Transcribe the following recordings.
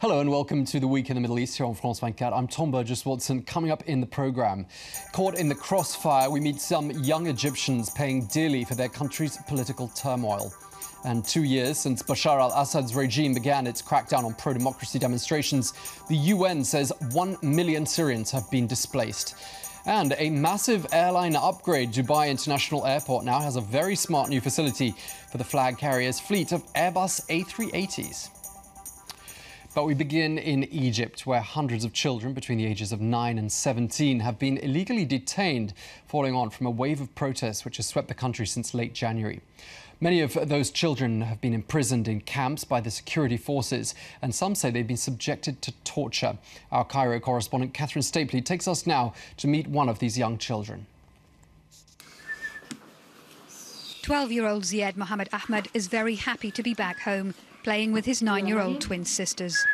Hello and welcome to the Week in the Middle East here on France 24. I'm Tom Burgess-Watson. Coming up in the programme, caught in the crossfire, we meet some young Egyptians paying dearly for their country's political turmoil. And 2 years since Bashar al-Assad's regime began its crackdown on pro-democracy demonstrations, the UN says 1 million Syrians have been displaced. And a massive airline upgrade. Dubai International Airport now has a very smart new facility for the flag carrier's fleet of Airbus A380s. But we begin in Egypt, where hundreds of children between the ages of 9 and 17 have been illegally detained, following on from a wave of protests which has swept the country since late January. Many of those children have been imprisoned in camps by the security forces, and some say they've been subjected to torture. Our Cairo correspondent Catherine Stapley takes us now to meet one of these young children. 12-year-old Ziad Mohammed Ahmed is very happy to be back home, playing with his 9-year-old twin sisters.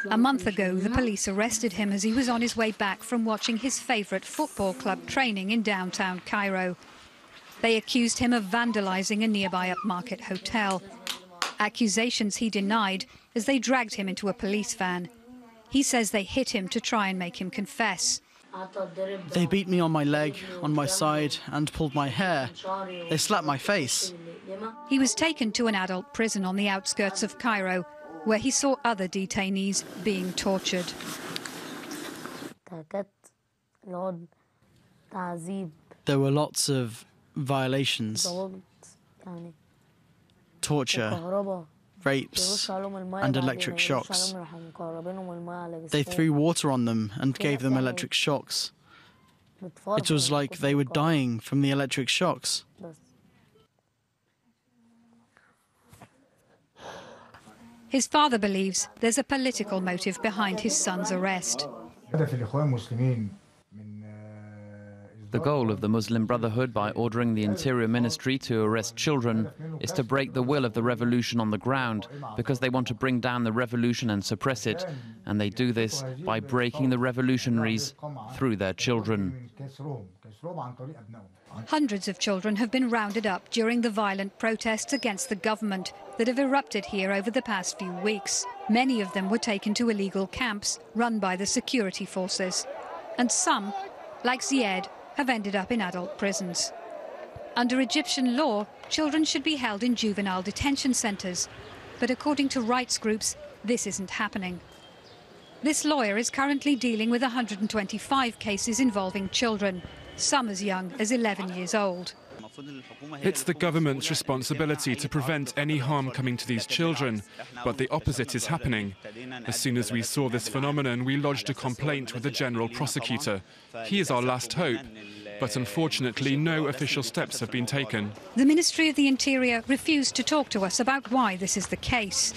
A month ago, the police arrested him as he was on his way back from watching his favourite football club training in downtown Cairo. They accused him of vandalising a nearby upmarket hotel. Accusations he denied as they dragged him into a police van. He says they hit him to try and make him confess. They beat me on my leg, on my side, and pulled my hair. They slapped my face. He was taken to an adult prison on the outskirts of Cairo, where he saw other detainees being tortured. There were lots of violations, torture, rapes, and electric shocks. They threw water on them and gave them electric shocks. It was like they were dying from the electric shocks. His father believes there's a political motive behind his son's arrest. The goal of the Muslim Brotherhood, by ordering the Interior Ministry to arrest children, is to break the will of the revolution on the ground, because they want to bring down the revolution and suppress it. And they do this by breaking the revolutionaries through their children. Hundreds of children have been rounded up during the violent protests against the government that have erupted here over the past few weeks. Many of them were taken to illegal camps run by the security forces. And some, like Ziad, have ended up in adult prisons. Under Egyptian law, children should be held in juvenile detention centres. But according to rights groups, this isn't happening. This lawyer is currently dealing with 125 cases involving children, some as young as 11 years old. It's the government's responsibility to prevent any harm coming to these children, but the opposite is happening. As soon as we saw this phenomenon, we lodged a complaint with the General Prosecutor. He is our last hope, but unfortunately no official steps have been taken. The Ministry of the Interior refused to talk to us about why this is the case.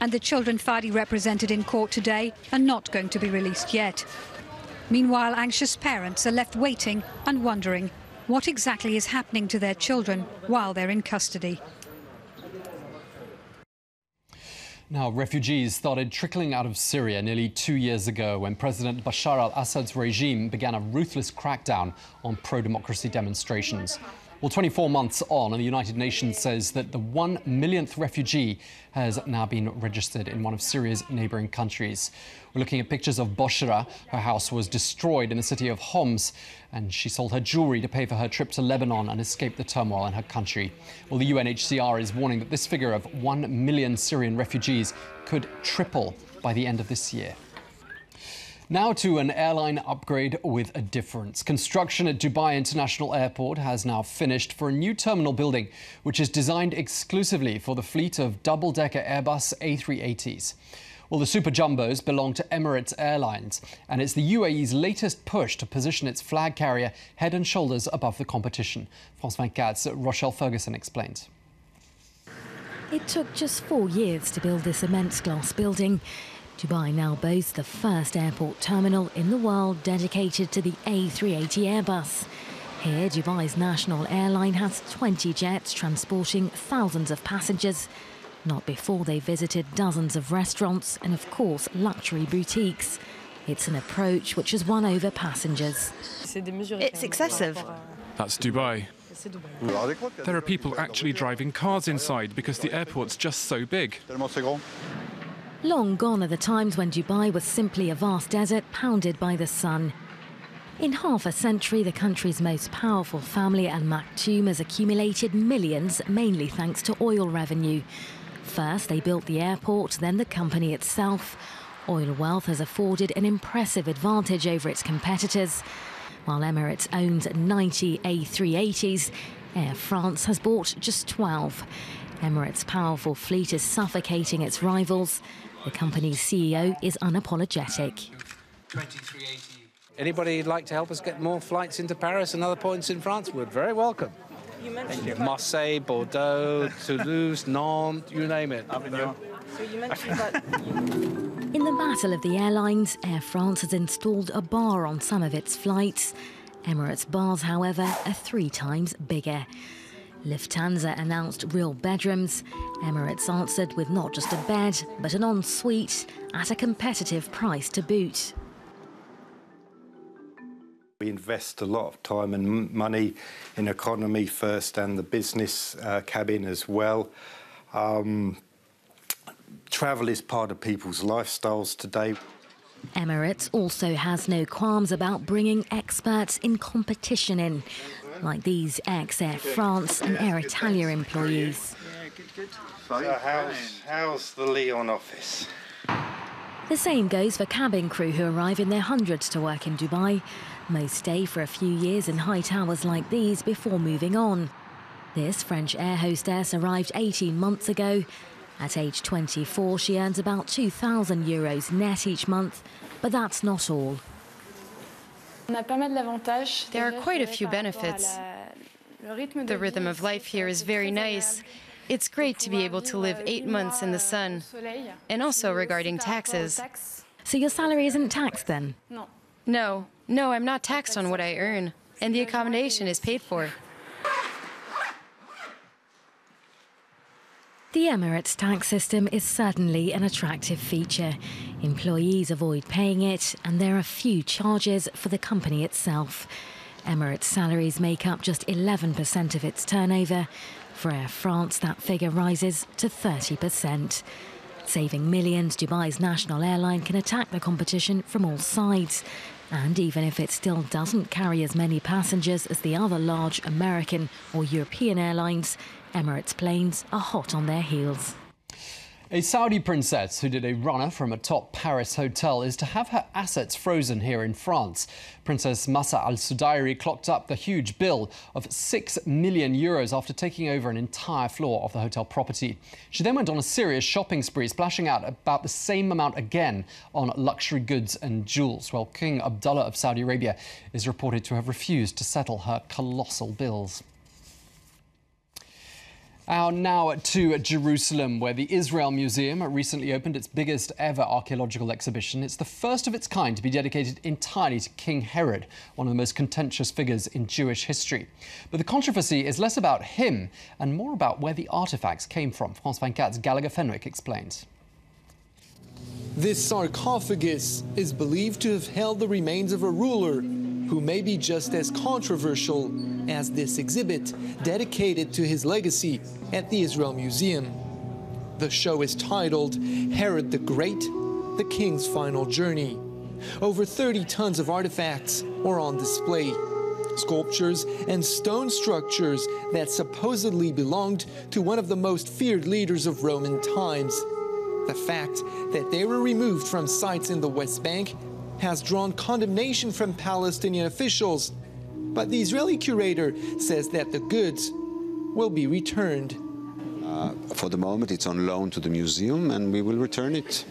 And the children Fadi represented in court today are not going to be released yet. Meanwhile, anxious parents are left waiting and wondering what exactly is happening to their children while they're in custody. Now, refugees started trickling out of Syria nearly 2 years ago when President Bashar al-Assad's regime began a ruthless crackdown on pro-democracy demonstrations. Well, 24 months on, and the United Nations says that the 1 millionth refugee has now been registered in one of Syria's neighbouring countries. We're looking at pictures of Bosra. Her house was destroyed in the city of Homs, and she sold her jewellery to pay for her trip to Lebanon and escape the turmoil in her country. Well, the UNHCR is warning that this figure of 1 million Syrian refugees could triple by the end of this year. Now to an airline upgrade with a difference. Construction at Dubai International Airport has now finished for a new terminal building, which is designed exclusively for the fleet of double-decker Airbus A380s. Well, the Super Jumbos belong to Emirates Airlines, and it's the UAE's latest push to position its flag carrier head and shoulders above the competition. France 24's Rochelle Ferguson explains. It took just 4 years to build this immense glass building. Dubai now boasts the first airport terminal in the world dedicated to the A380 Airbus. Here, Dubai's national airline has 20 jets transporting thousands of passengers. Not before they visited dozens of restaurants and, of course, luxury boutiques. It's an approach which has won over passengers. It's excessive. That's Dubai. There are people actually driving cars inside because the airport's just so big. Long gone are the times when Dubai was simply a vast desert pounded by the sun. In half a century, the country's most powerful family, Al Maktoum, has accumulated millions, mainly thanks to oil revenue. First, they built the airport, then the company itself. Oil wealth has afforded an impressive advantage over its competitors. While Emirates owns 90 A380s, Air France has bought just 12. Emirates' powerful fleet is suffocating its rivals. The company's CEO is unapologetic. Anybody who'd like to help us get more flights into Paris and other points in France, we're very welcome. Marseille, Bordeaux, Toulouse, Nantes, you name it. In the battle of the airlines, Air France has installed a bar on some of its flights. Emirates bars, however, are 3 times bigger. Lufthansa announced real bedrooms. Emirates answered with not just a bed, but an ensuite at a competitive price to boot. We invest a lot of time and money in economy first and the business cabin as well. Travel is part of people's lifestyles today. Emirates also has no qualms about bringing experts in competition in, like these ex-Air France and Air Italia employees. So how's the Lyon office? The same goes for cabin crew who arrive in their hundreds to work in Dubai. Most stay for a few years in high towers like these before moving on. This French air hostess arrived 18 months ago. At age 24, she earns about €2,000 net each month, but that's not all. There are quite a few benefits. The rhythm of life here is very nice. It's great to be able to live 8 months in the sun. And also regarding taxes. So your salary isn't taxed then? No, I'm not taxed on what I earn. And the accommodation is paid for. The Emirates tax system is certainly an attractive feature. Employees avoid paying it, and there are few charges for the company itself. Emirates salaries make up just 11% of its turnover. For Air France, that figure rises to 30%. Saving millions, Dubai's national airline can attack the competition from all sides. And even if it still doesn't carry as many passengers as the other large American or European airlines, Emirates planes are hot on their heels. A Saudi princess who did a runner from a top Paris hotel is to have her assets frozen here in France. Princess Massa Al Sudairi clocked up the huge bill of €6 million after taking over an entire floor of the hotel property. She then went on a serious shopping spree, splashing out about the same amount again on luxury goods and jewels, while King Abdullah of Saudi Arabia is reported to have refused to settle her colossal bills. Now to Jerusalem, where the Israel Museum recently opened its biggest ever archaeological exhibition. It's the first of its kind to be dedicated entirely to King Herod, one of the most contentious figures in Jewish history. But the controversy is less about him and more about where the artefacts came from. France 24's Gallagher Fenwick explains. This sarcophagus is believed to have held the remains of a ruler who may be just as controversial as this exhibit dedicated to his legacy at the Israel Museum. The show is titled Herod the Great, the King's Final Journey. Over 30 tons of artifacts are on display. Sculptures and stone structures that supposedly belonged to one of the most feared leaders of Roman times. The fact that they were removed from sites in the West Bank has drawn condemnation from Palestinian officials, but the Israeli curator says that the goods will be returned. For the moment, it's on loan to the museum, and we will return it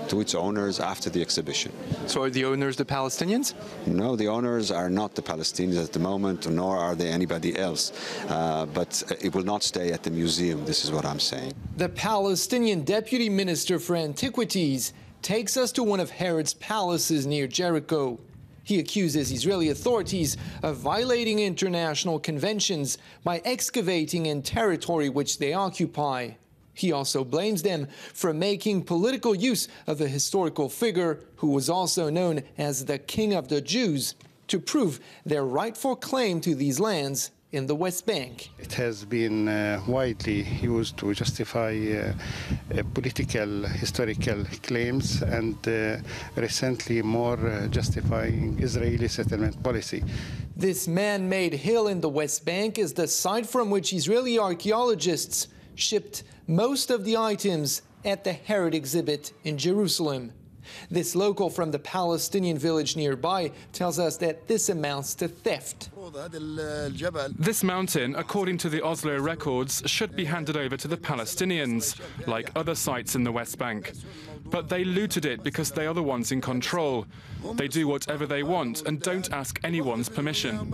to its owners after the exhibition. So are the owners the Palestinians? No, the owners are not the Palestinians at the moment, nor are they anybody else. But it will not stay at the museum, this is what I'm saying. The Palestinian Deputy Minister for Antiquities takes us to one of Herod's palaces near Jericho. He accuses Israeli authorities of violating international conventions by excavating in territory which they occupy. He also blames them for making political use of a historical figure who was also known as the King of the Jews to prove their rightful claim to these lands in the West Bank. It has been widely used to justify political, historical claims and recently more justifying Israeli settlement policy. This man-made hill in the West Bank is the site from which Israeli archaeologists shipped most of the items at the Herod exhibit in Jerusalem. This local from the Palestinian village nearby tells us that this amounts to theft. This mountain, according to the Oslo records, should be handed over to the Palestinians, like other sites in the West Bank. But they looted it because they are the ones in control. They do whatever they want and don't ask anyone's permission.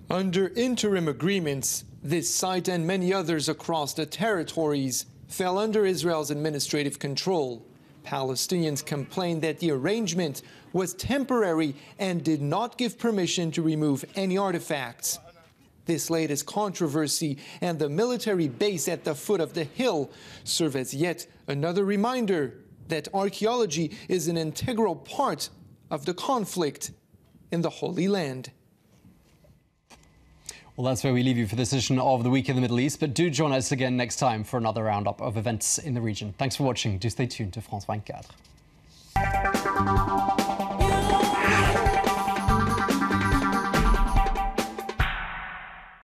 Under interim agreements, this site and many others across the territories fell under Israel's administrative control. Palestinians complained that the arrangement was temporary and did not give permission to remove any artifacts. This latest controversy and the military base at the foot of the hill serve as yet another reminder that archaeology is an integral part of the conflict in the Holy Land. Well, that's where we leave you for this edition of The Week in the Middle East, but do join us again next time for another roundup of events in the region. Thanks for watching. Do stay tuned to France 24.